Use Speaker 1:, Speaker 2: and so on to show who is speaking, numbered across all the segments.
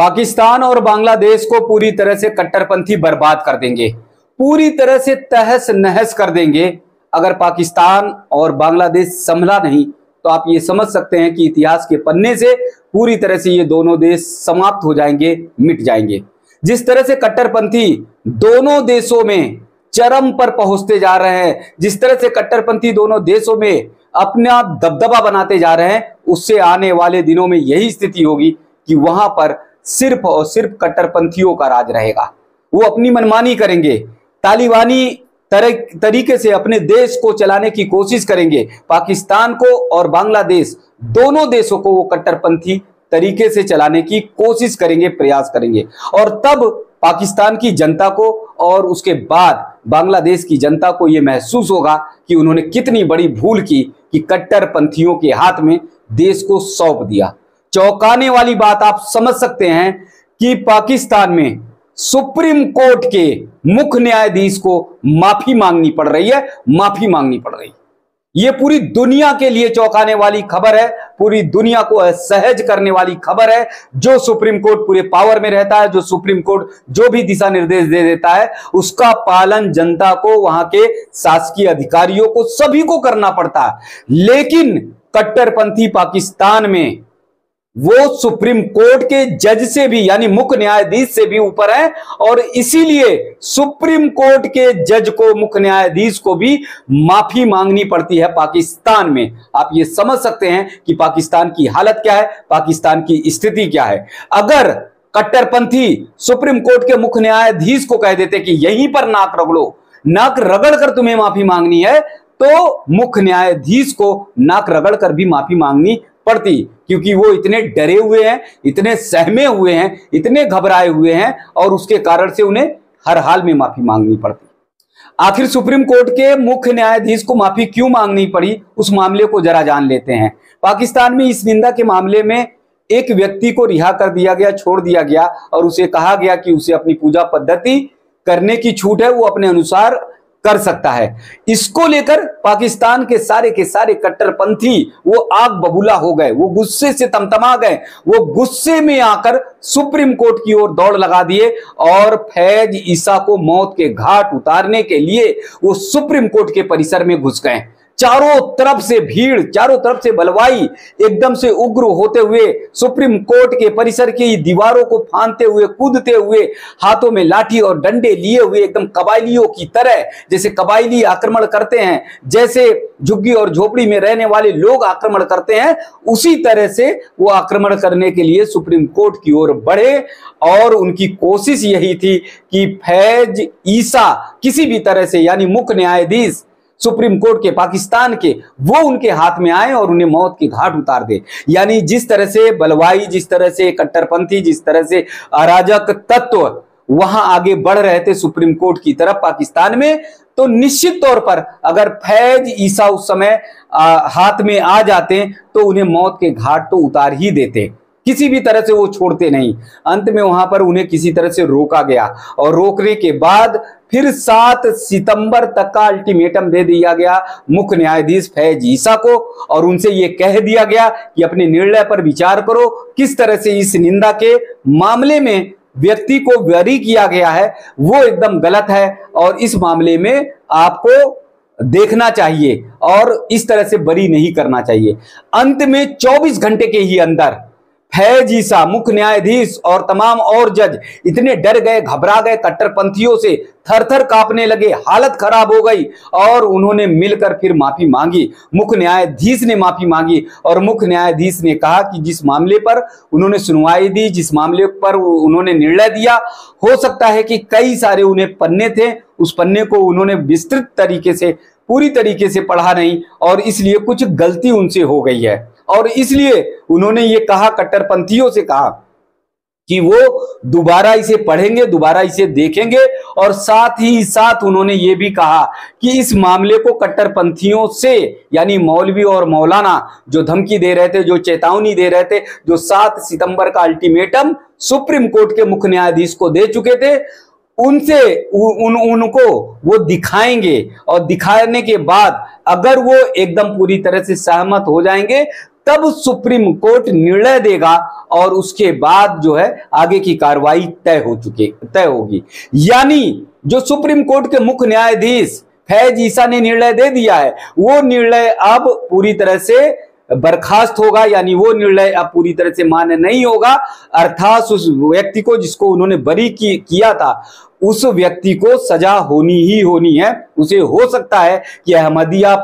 Speaker 1: पाकिस्तान और बांग्लादेश को पूरी तरह से कट्टरपंथी बर्बाद कर देंगे, पूरी तरह से तहस नहस कर देंगे। अगर पाकिस्तान और बांग्लादेश संभला नहीं तो आप ये समझ सकते हैं कि इतिहास के पन्ने से पूरी तरह से ये दोनों देश समाप्त हो जाएंगे, मिट जाएंगे। जिस तरह से कट्टरपंथी दोनों देशों में चरम पर पहुंचते जा रहे हैं, जिस तरह से कट्टरपंथी दोनों देशों में अपना दबदबा बनाते जा रहे हैं, उससे आने वाले दिनों में यही स्थिति होगी कि वहां पर सिर्फ और सिर्फ कट्टरपंथियों का राज रहेगा। वो अपनी मनमानी करेंगे, तालिबानी तरीके से अपने देश को चलाने की कोशिश करेंगे। पाकिस्तान को और बांग्लादेश दोनों देशों को वो कट्टरपंथी तरीके से चलाने की कोशिश करेंगे, प्रयास करेंगे। और तब पाकिस्तान की जनता को और उसके बाद बांग्लादेश की जनता को यह महसूस होगा कि उन्होंने कितनी बड़ी भूल की कि कट्टरपंथियों के हाथ में देश को सौंप दिया। चौंकाने वाली बात आप समझ सकते हैं कि पाकिस्तान में सुप्रीम कोर्ट के मुख्य न्यायाधीश को माफी मांगनी पड़ रही है, माफी मांगनी पड़ रही है। यह पूरी दुनिया के लिए चौंकाने वाली खबर है, पूरी दुनिया को असहज करने वाली खबर है। जो सुप्रीम कोर्ट पूरे पावर में रहता है, जो सुप्रीम कोर्ट जो भी दिशा निर्देश दे देता है, उसका पालन जनता को, वहां के शासकीय अधिकारियों को, सभी को करना पड़ता है। लेकिन कट्टरपंथी पाकिस्तान में वो सुप्रीम कोर्ट के जज से भी, यानी मुख्य न्यायाधीश से भी ऊपर है, और इसीलिए सुप्रीम कोर्ट के जज को, मुख्य न्यायाधीश को भी माफी मांगनी पड़ती है पाकिस्तान में। आप ये समझ सकते हैं कि पाकिस्तान की हालत क्या है, पाकिस्तान की स्थिति क्या है। अगर कट्टरपंथी सुप्रीम कोर्ट के मुख्य न्यायाधीश को कह देते कि यहीं पर नाक रगड़ो, नाक रगड़ कर तुम्हें माफी मांगनी है, तो मुख्य न्यायाधीश को नाक रगड़ कर भी माफी मांगनी पड़ती, क्योंकि वो इतने डरे हुए हैं, इतने सहमे हुए हैं, इतने घबराए हुए हैं, और उसके कारण से उन्हें हर हाल में माफी मांगनी पड़ती। आखिर सुप्रीम कोर्ट के मुख्य न्यायाधीश को माफी क्यों मांगनी पड़ी, उस मामले को जरा जान लेते हैं। पाकिस्तान में इस निंदा के मामले में एक व्यक्ति को रिहा कर दिया गया, छोड़ दिया गया, और उसे कहा गया कि उसे अपनी पूजा पद्धति करने की छूट है, वो अपने अनुसार कर सकता है। इसको लेकर पाकिस्तान के सारे कट्टरपंथी वो आग बबूला हो गए, वो गुस्से से तमतमा गए, वो गुस्से में आकर सुप्रीम कोर्ट की ओर दौड़ लगा दिए और फैज ईसा को मौत के घाट उतारने के लिए वो सुप्रीम कोर्ट के परिसर में घुस गए। चारों तरफ से भीड़, चारों तरफ से बलवाई एकदम से उग्र होते हुए सुप्रीम कोर्ट के परिसर की दीवारों को फांदते हुए, कूदते हुए, हाथों में लाठी और डंडे लिए हुए, एकदम कबायलियों की तरह, जैसे कबायली आक्रमण करते हैं, जैसे झुग्गी और झोपड़ी में रहने वाले लोग आक्रमण करते हैं, उसी तरह से वो आक्रमण करने के लिए सुप्रीम कोर्ट की ओर बढ़े। और उनकी कोशिश यही थी कि फैज ईसा किसी भी तरह से, यानी मुख्य न्यायाधीश सुप्रीम कोर्ट के पाकिस्तान के, वो उनके हाथ में आए और उन्हें मौत के घाट उतार दे। यानी जिस तरह से बलवाई, जिस तरह से कट्टरपंथी, जिस तरह से अराजक तत्व वहां आगे बढ़ रहे थे सुप्रीम कोर्ट की तरफ पाकिस्तान में, तो निश्चित तौर पर अगर फैज ईसा उस समय हाथ में आ जाते तो उन्हें मौत के घाट तो उतार ही देते, किसी भी तरह से वो छोड़ते नहीं। अंत में वहां पर उन्हें किसी तरह से रोका गया, और रोकने के बाद फिर 7 सितंबर तक का अल्टीमेटम दे दिया गया मुख्य न्यायाधीश फैज ईसा को, और उनसे ये कह दिया गया कि अपने निर्णय पर विचार करो, किस तरह से इस निंदा के मामले में व्यक्ति को बरी किया गया है वो एकदम गलत है, और इस मामले में आपको देखना चाहिए और इस तरह से बरी नहीं करना चाहिए। अंत में 24 घंटे के ही अंदर फैज ईसा, मुख्य न्यायाधीश और तमाम और जज इतने डर गए, घबरा गए, कट्टरपंथियों से थर-थर कांपने लगे, हालत खराब हो गई, और उन्होंने मिलकर फिर माफी मांगी। मुख्य न्यायाधीश ने माफी मांगी, और मुख्य न्यायाधीश ने कहा कि जिस मामले पर उन्होंने सुनवाई दी, जिस मामले पर उन्होंने निर्णय दिया, हो सकता है कि कई सारे उन्हें पन्ने थे, उस पन्ने को उन्होंने विस्तृत तरीके से, पूरी तरीके से पढ़ा नहीं, और इसलिए कुछ गलती उनसे हो गई है। और इसलिए उन्होंने ये कहा, कट्टरपंथियों से कहा कि वो दोबारा इसे पढ़ेंगे, दोबारा इसे देखेंगे, और साथ ही साथ उन्होंने ये भी कहा कि इस मामले को कट्टरपंथियों से, यानी मौलवी और मौलाना जो धमकी दे रहे थे, जो चेतावनी दे रहे थे, जो 7 सितंबर का अल्टीमेटम सुप्रीम कोर्ट के मुख्य न्यायाधीश को दे चुके थे, उनसे उनको वो दिखाएंगे, और दिखाने के बाद अगर वो एकदम पूरी तरह से सहमत हो जाएंगे तब सुप्रीम कोर्ट निर्णय देगा और उसके बाद जो है आगे की कार्रवाई तय होगी। यानी जो सुप्रीम कोर्ट के मुख्य न्यायाधीश फैज ईसा ने निर्णय दे दिया है, वो निर्णय अब पूरी तरह से बर्खास्त होगा, यानी वो निर्णय अब पूरी तरह से मान्य नहीं होगा। अर्थात उस व्यक्ति को जिसको उन्होंने बरी किया था, उस व्यक्ति को सजा होनी ही होनी है। उसे हो सकता है कि अहमदिया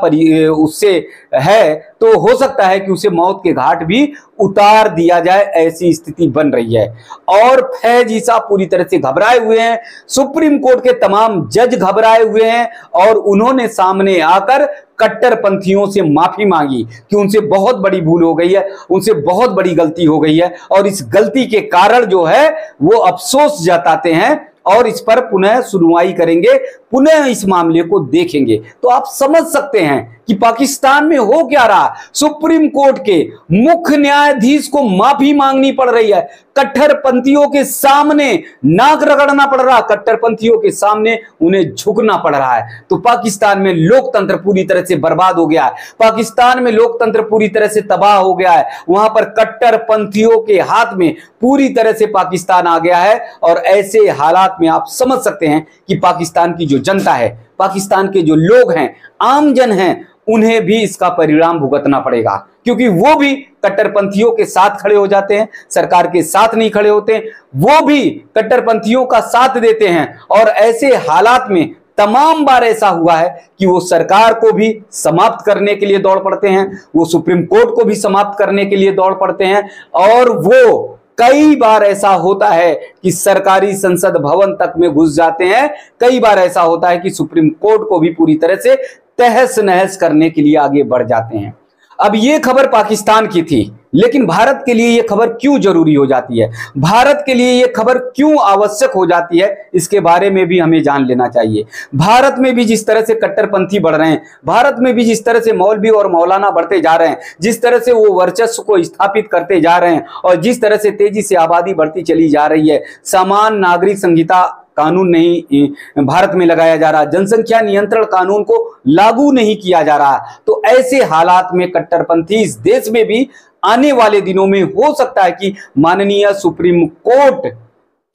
Speaker 1: उससे है तो हो सकता है कि उसे मौत के घाट भी उतार दिया जाए, ऐसी स्थिति बन रही है। और फैज ईसा पूरी तरह से घबराए हुए हैं, सुप्रीम कोर्ट के तमाम जज घबराए हुए हैं और उन्होंने सामने आकर कट्टरपंथियों से माफी मांगी कि उनसे बहुत बड़ी भूल हो गई है, उनसे बहुत बड़ी गलती हो गई है और इस गलती के कारण जो है वो अफसोस जताते हैं और इस पर पुनः सुनवाई करेंगे, पुनः इस मामले को देखेंगे। तो आप समझ सकते हैं कि पाकिस्तान में हो क्या रहा। सुप्रीम कोर्ट के मुख्य न्यायाधीश को माफी मांगनी पड़ रही है, कट्टरपंथियों के सामने नाक रगड़ना पड़ रहा, कट्टरपंथियों के सामने उन्हें झुकना पड़ रहा है। तो पाकिस्तान में लोकतंत्र पूरी तरह से बर्बाद हो गया है, पाकिस्तान में लोकतंत्र पूरी तरह से तबाह हो गया है। वहां पर कट्टरपंथियों के हाथ में पूरी तरह से पाकिस्तान आ गया है और ऐसे हालात में आप समझ सकते हैं कि पाकिस्तान की जो जनता है, पाकिस्तान के जो लोग हैं, आम जन हैं, उन्हें भी इसका परिणाम भुगतना पड़ेगा, क्योंकि वो भी कट्टरपंथियों के साथ खड़े हो जाते हैं, सरकार के साथ नहीं खड़े होते, वो भी कट्टरपंथियों का साथ देते हैं। और ऐसे हालात में तमाम बार ऐसा हुआ है कि वो सरकार को भी समाप्त करने के लिए दौड़ पड़ते हैं, वो सुप्रीम कोर्ट को भी समाप्त करने के लिए दौड़ पड़ते हैं और वो कई बार ऐसा होता है कि सरकारी संसद भवन तक में घुस जाते हैं, कई बार ऐसा होता है कि सुप्रीम कोर्ट को भी पूरी तरह से तहस नहस करने के लिए आगे बढ़ जाते हैं। अब ये खबर पाकिस्तान की थी, लेकिन भारत के लिए ये खबर क्यों जरूरी हो जाती है, भारत के लिए ये खबर क्यों आवश्यक हो जाती है, इसके बारे में भी हमें जान लेना चाहिए। भारत में भी जिस तरह से कट्टरपंथी बढ़ रहे हैं, भारत में भी जिस तरह से मौलवी और मौलाना बढ़ते जा रहे हैं, जिस तरह से वो वर्चस्व को स्थापित करते जा रहे हैं और जिस तरह से तेजी से आबादी बढ़ती चली जा रही है, समान नागरिक संहिता कानून नहीं भारत में लगाया जा रहा, जनसंख्या नियंत्रण कानून को लागू नहीं किया जा रहा, तो ऐसे हालात में कट्टरपंथी इस देश में भी आने वाले दिनों में हो सकता है कि माननीय सुप्रीम कोर्ट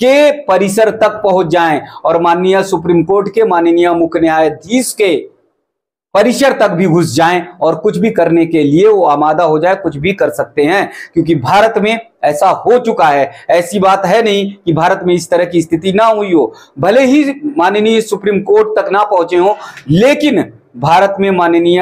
Speaker 1: के परिसर तक पहुंच जाएं और माननीय सुप्रीम कोर्ट के माननीय मुख्य न्यायाधीश के परिसर तक भी घुस जाएं और कुछ भी करने के लिए वो आमादा हो जाए, कुछ भी कर सकते हैं, क्योंकि भारत में ऐसा हो चुका है। ऐसी बात है नहीं कि भारत में इस तरह की स्थिति ना हुई हो, भले ही माननीय सुप्रीम कोर्ट तक ना पहुंचे हो, लेकिन भारत में माननीय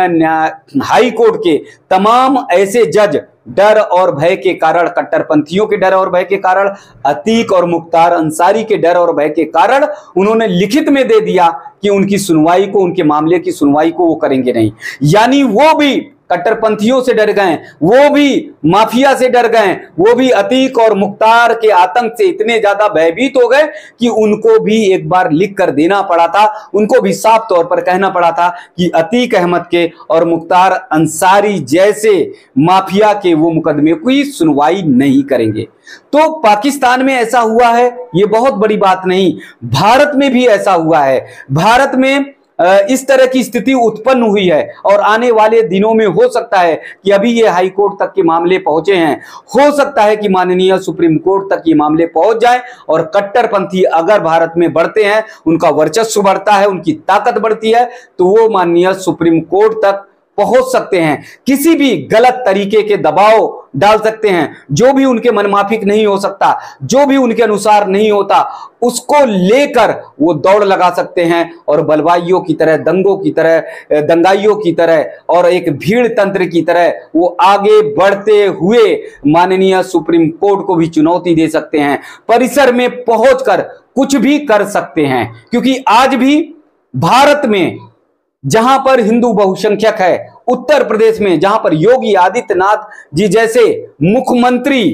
Speaker 1: हाई कोर्ट के तमाम ऐसे जज डर और भय के कारण, कट्टरपंथियों के डर और भय के कारण, अतीक और मुख्तार अंसारी के डर और भय के कारण उन्होंने लिखित में दे दिया कि उनकी सुनवाई को, उनके मामले की सुनवाई को वो करेंगे नहीं। यानी वो भी कट्टरपंथियों से डर गए, वो भी माफिया से डर गए, वो भी अतीक और मुख्तार के आतंक से इतने ज्यादा भयभीत हो गए कि उनको भी एक बार लिख कर देना पड़ा था, उनको भी साफ तौर पर कहना पड़ा था कि अतीक अहमद के और मुख्तार अंसारी जैसे माफिया के वो मुकदमे की सुनवाई नहीं करेंगे। तो पाकिस्तान में ऐसा हुआ है, ये बहुत बड़ी बात नहीं, भारत में भी ऐसा हुआ है। भारत में इस तरह की स्थिति उत्पन्न हुई है और आने वाले दिनों में हो सकता है कि अभी ये हाई कोर्ट तक के मामले पहुंचे हैं, हो सकता है कि माननीय सुप्रीम कोर्ट तक ये मामले पहुंच जाएं और कट्टरपंथी अगर भारत में बढ़ते हैं, उनका वर्चस्व बढ़ता है, उनकी ताकत बढ़ती है, तो वो माननीय सुप्रीम कोर्ट तक पहुंच सकते हैं, किसी भी गलत तरीके के दबाव डाल सकते हैं, जो भी उनके मनमाफिक नहीं हो सकता, जो भी उनके अनुसार नहीं होता, उसको लेकर वो दौड़ लगा सकते हैं और बलवाइयों की तरह, दंगों की तरह, दंगाइयों की तरह और एक भीड़ तंत्र की तरह वो आगे बढ़ते हुए माननीय सुप्रीम कोर्ट को भी चुनौती दे सकते हैं, परिसर में पहुंचकर कुछ भी कर सकते हैं। क्योंकि आज भी भारत में जहां पर हिंदू बहुसंख्यक है, उत्तर प्रदेश में जहां पर योगी आदित्यनाथ जी जैसे मुख्यमंत्री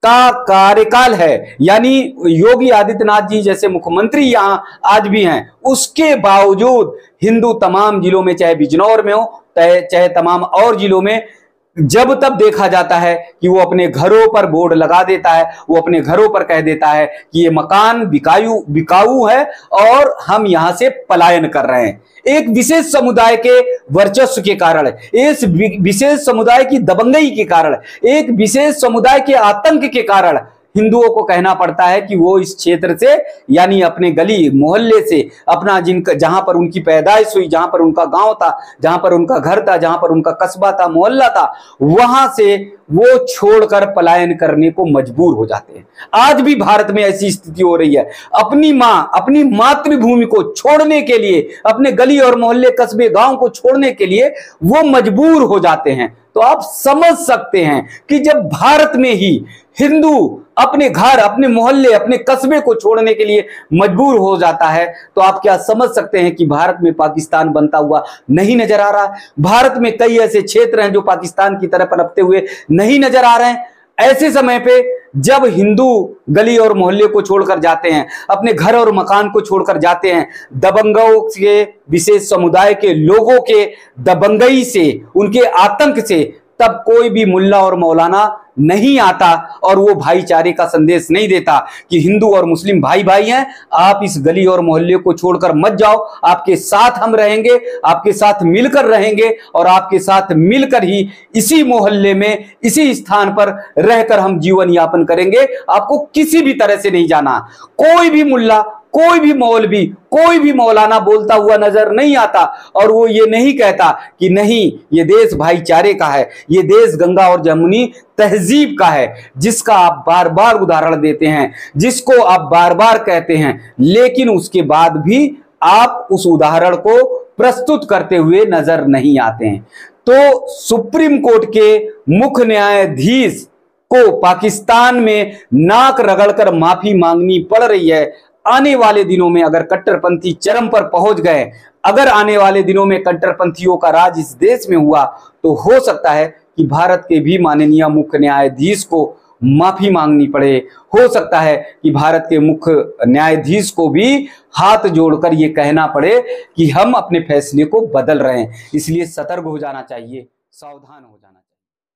Speaker 1: का कार्यकाल है, यानी योगी आदित्यनाथ जी जैसे मुख्यमंत्री यहां आज भी हैं, उसके बावजूद हिंदू तमाम जिलों में, चाहे बिजनौर में हो चाहे तमाम और जिलों में, जब तब देखा जाता है कि वो अपने घरों पर बोर्ड लगा देता है, वो अपने घरों पर कह देता है कि ये मकान बिकाऊ है और हम यहां से पलायन कर रहे हैं। एक विशेष समुदाय के वर्चस्व के कारण, इस विशेष समुदाय की दबंगई के कारण, एक विशेष समुदाय के आतंक के कारण हिंदुओं को कहना पड़ता है कि वो इस क्षेत्र से, यानी अपने गली मोहल्ले से, अपना जिनका जहां पर उनकी पैदाइश हुई, जहां पर उनका गांव था, जहां पर उनका घर था, जहां पर उनका कस्बा था, मोहल्ला था, वहां से वो छोड़कर पलायन करने को मजबूर हो जाते हैं। आज भी भारत में ऐसी स्थिति हो रही है। अपनी मां, अपनी मातृभूमि को छोड़ने के लिए, अपने गली और मोहल्ले, कस्बे, गांव को छोड़ने के लिए वो मजबूर हो जाते हैं। तो आप समझ सकते हैं कि जब भारत में ही हिंदू अपने घर, अपने मोहल्ले, अपने कस्बे को छोड़ने के लिए मजबूर हो जाता है, तो आप क्या समझ सकते हैं कि भारत में पाकिस्तान बनता हुआ नहीं नजर आ रहा है। भारत में कई ऐसे क्षेत्र हैं जो पाकिस्तान की तरफ पनपते हुए नहीं नजर आ रहे हैं। ऐसे समय पे जब हिंदू गली और मोहल्ले को छोड़कर जाते हैं, अपने घर और मकान को छोड़कर जाते हैं, दबंगों के, विशेष समुदाय के लोगों के दबंगई से, उनके आतंक से, तब कोई भी मुल्ला और मौलाना नहीं आता और वो भाईचारे का संदेश नहीं देता कि हिंदू और मुस्लिम भाई भाई हैं, आप इस गली और मोहल्ले को छोड़कर मत जाओ, आपके साथ हम रहेंगे, आपके साथ मिलकर रहेंगे और आपके साथ मिलकर ही इसी मोहल्ले में, इसी स्थान पर रहकर हम जीवन यापन करेंगे। आपको किसी भी तरह से नहीं जाना। कोई भी मुल्ला, कोई भी मौलवी, कोई भी मौलाना बोलता हुआ नजर नहीं आता और वो ये नहीं कहता कि नहीं, ये देश भाईचारे का है, ये देश गंगा और जमुनी तहजीब का है, जिसका आप बार बार उदाहरण देते हैं, जिसको आप बार बार कहते हैं, लेकिन उसके बाद भी आप उस उदाहरण को प्रस्तुत करते हुए नजर नहीं आते हैं। तो सुप्रीम कोर्ट के मुख्य न्यायाधीश को पाकिस्तान में नाक रगड़कर माफी मांगनी पड़ रही है। आने वाले दिनों में अगर कट्टरपंथी चरम पर पहुंच गए, अगर आने वाले दिनों में कट्टरपंथियों का राज इस देश में हुआ, तो हो सकता है कि भारत के भी माननीय मुख्य न्यायाधीश को माफी मांगनी पड़े। हो सकता है कि भारत के मुख्य न्यायाधीश को भी हाथ जोड़कर यह कहना पड़े कि हम अपने फैसले को बदल रहे हैं। इसलिए सतर्क हो जाना चाहिए, सावधान हो जाना चाहिए।